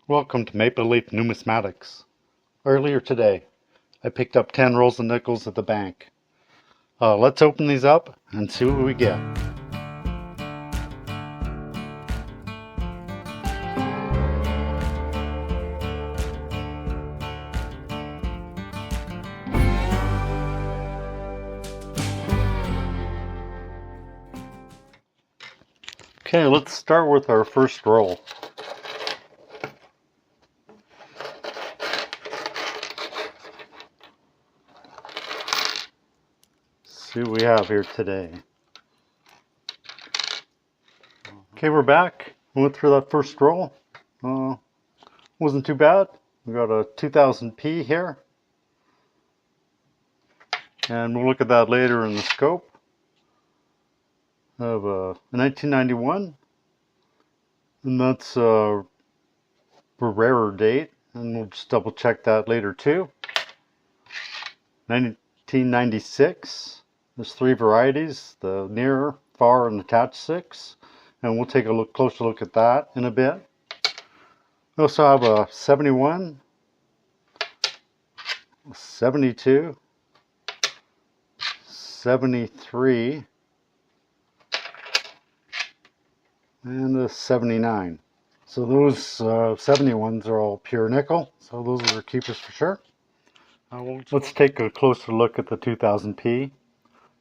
Welcome to Maple Leaf Numismatics. Earlier today, I picked up 10 rolls of nickels at the bank. Let's open these up and see what we get. Okay, let's start with our first roll. See what we have here today. Okay, we're back. We went through that first roll. Wasn't too bad. We got a 2000p here. And we'll look at that later in the scope. Of a 1991. And that's a rarer date. And we'll just double check that later too. 1996. There's three varieties, the near, far, and attached 6. And we'll take a closer look at that in a bit. We also have a 71, a 72, 73, and a 79. So those 71s are all pure nickel, so those are keepers for sure. Let's take a closer look at the 2000p.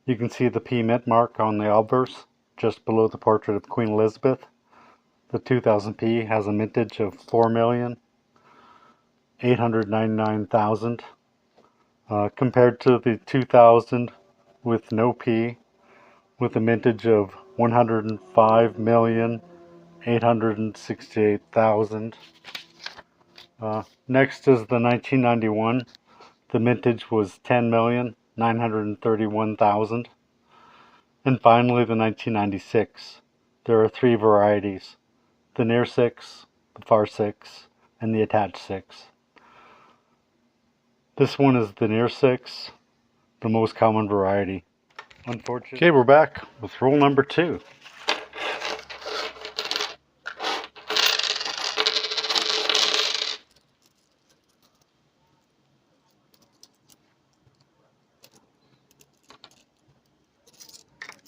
You can see the P mint mark on the obverse, just below the portrait of Queen Elizabeth. The 2000p has a mintage of 4,899,000, compared to the 2000 with no P, with a mintage of 105,868,000. Next is the 1991. The mintage was 10,931,000. And finally the 1996. There are three varieties: the near 6, the far 6, and the attached 6. This one is the near 6, the most common variety. Unfortunately. Okay, we're back with roll number 2.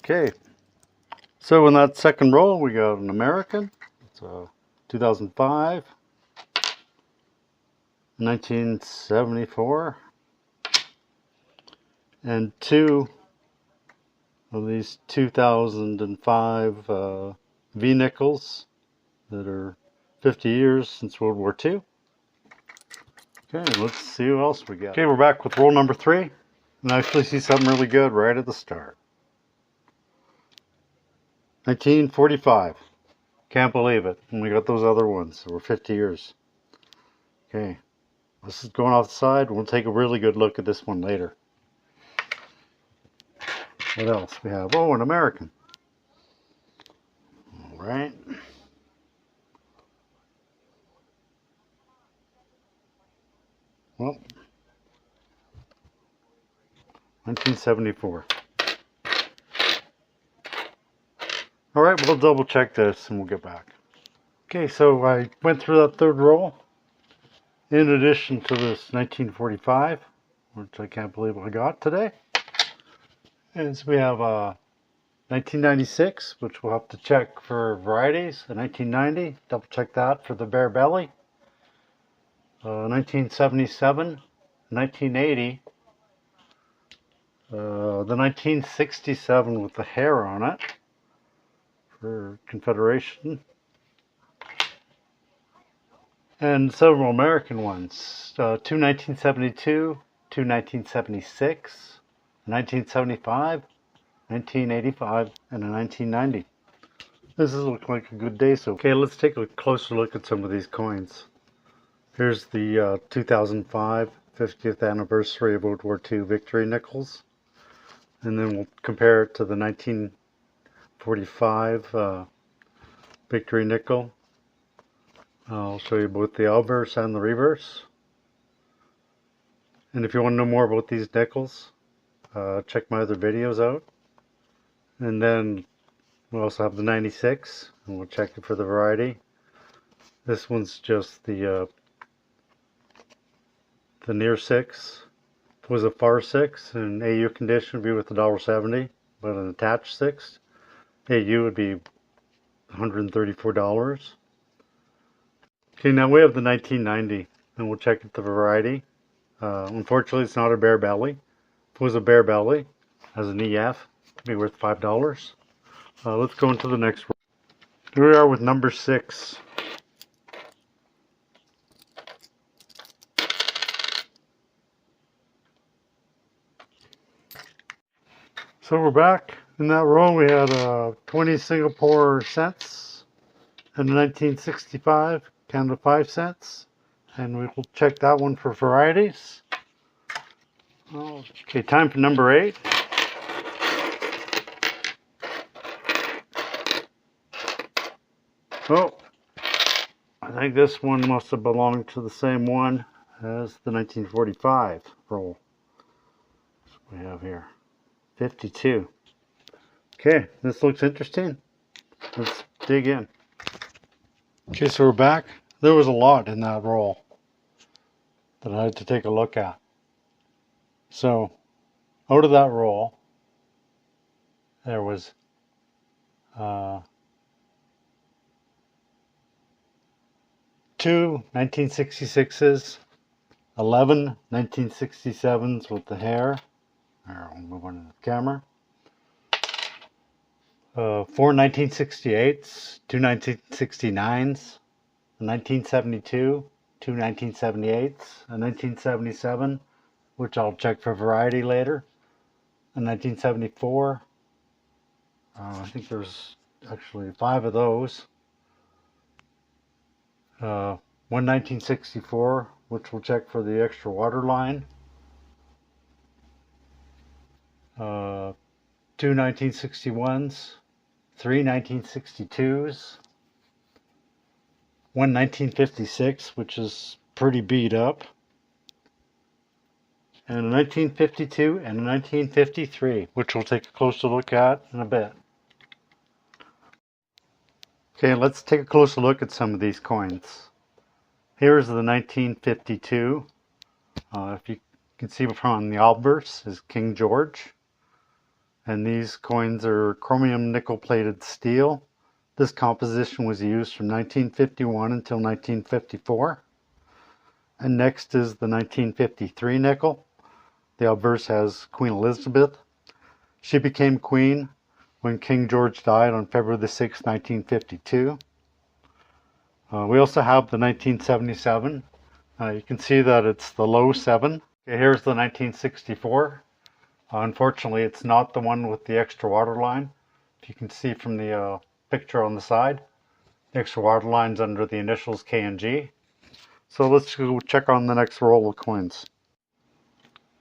Okay, so in that second roll we got an American. It's a 2005, 1974, and two of these 2005 V nickels that are 50 years since World War II. Okay, let's see what else we got. Okay, we're back with roll number 3, and I actually see something really good right at the start. 1945. Can't believe it. And we got those other ones that were 50 years. Okay. This is going off the side. We'll take a really good look at this one later. What else we have? Oh, an American. All right. Well, 1974. All right, we'll double check this and we'll get back. Okay, so I went through that third roll. In addition to this 1945, which I can't believe I got today. And so we have 1996, which we'll have to check for varieties. A 1990, double check that for the bare belly. 1977, 1980. The 1967 with the hair on it. For Confederation, and several American ones, two 1972, two 1976, 1975, 1985, and a 1990. This is looking like a good day. So okay, let's take a closer look at some of these coins. Here's the 2005 50th anniversary of World War II victory nickels, and then we'll compare it to the 1945 victory nickel. I'll show you both the obverse and the reverse. And if you want to know more about these nickels, check my other videos out. And then we also have the 96, and we'll check it for the variety. This one's just the near 6. If it was a far 6 in AU condition, would be with $1.70, but an attached 6 AU would be $134. Okay, now we have the 1990, and we'll check the variety. Unfortunately, it's not a bare belly. If it was a bare belly, as an EF, it'd be worth $5. Let's go into the next roll. Here we are with number 6. So we're back. In that row we had 20 Singapore cents and 1965 Canada 5 cents. And we will check that one for varieties. Okay, time for number 8. Oh, I think this one must have belonged to the same one as the 1945 roll. That's what we have here. 52. Okay, this looks interesting. Let's dig in. Okay, so we're back. There was a lot in that roll that I had to take a look at. So, out of that roll, there was 2 1966s, 11 1967s with the hair. I'll move on to the camera. 4 1968s, 2 1969s, a 1972, 2 1978s, a 1977, which I'll check for variety later, a 1974. I think there's actually 5 of those. 1 1964, which we'll check for the extra water line. 2 1961s, 3 1962s, 1 1956, which is pretty beat up, and a 1952 and a 1953, which we'll take a closer look at in a bit. Okay, let's take a closer look at some of these coins. Here's the 1952. If you can see from the obverse is King George. And these coins are chromium nickel plated steel. This composition was used from 1951 until 1954. And next is the 1953 nickel. The obverse has Queen Elizabeth. She became queen when King George died on February the 6th, 1952. We also have the 1977. You can see that it's the low 7. Okay, here's the 1964. Unfortunately, it's not the one with the extra water line. If you can see from the picture on the side, the extra water line's under the initials K and G. So let's go check on the next roll of coins.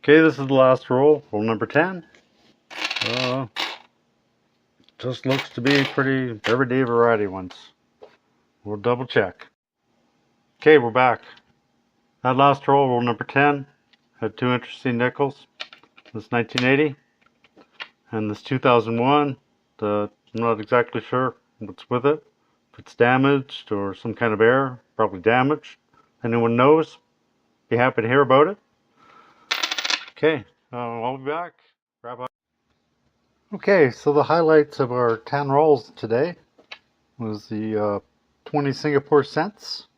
Okay, this is the last roll number 10. Just looks to be pretty everyday variety ones. We'll double check. Okay, we're back. That last roll number 10, had 2 interesting nickels. This 1980 and this 2001. I'm not exactly sure what's with it. If it's damaged or some kind of error, probably damaged. Anyone knows? Be happy to hear about it. Okay, I'll be back. Wrap up. Okay, so the highlights of our 10 rolls today was the 20 Singapore cents,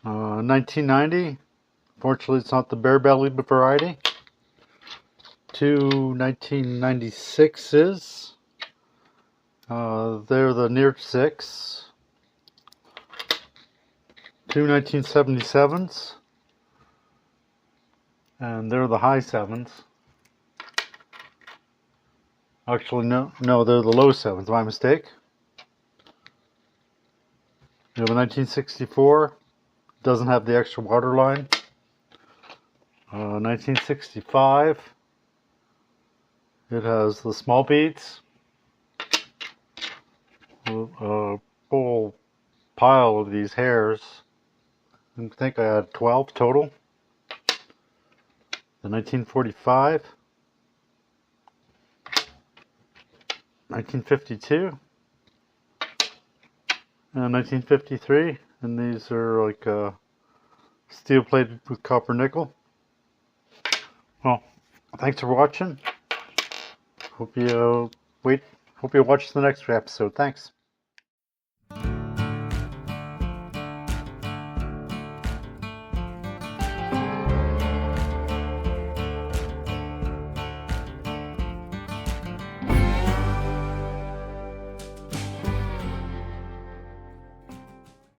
1990. Fortunately, it's not the bare belly variety. 2 1996s. They're the near 6. 2 1977s. And they're the high 7s. Actually, no, they're the low 7s. My mistake. We have a 1964. Doesn't have the extra water line. 1965. It has the small beads. A whole pile of these hairs. I think I had 12 total. The 1945. 1952. 1953, and these are like steel plated with copper nickel. Well, thanks for watching. Hope you watch the next episode. Thanks.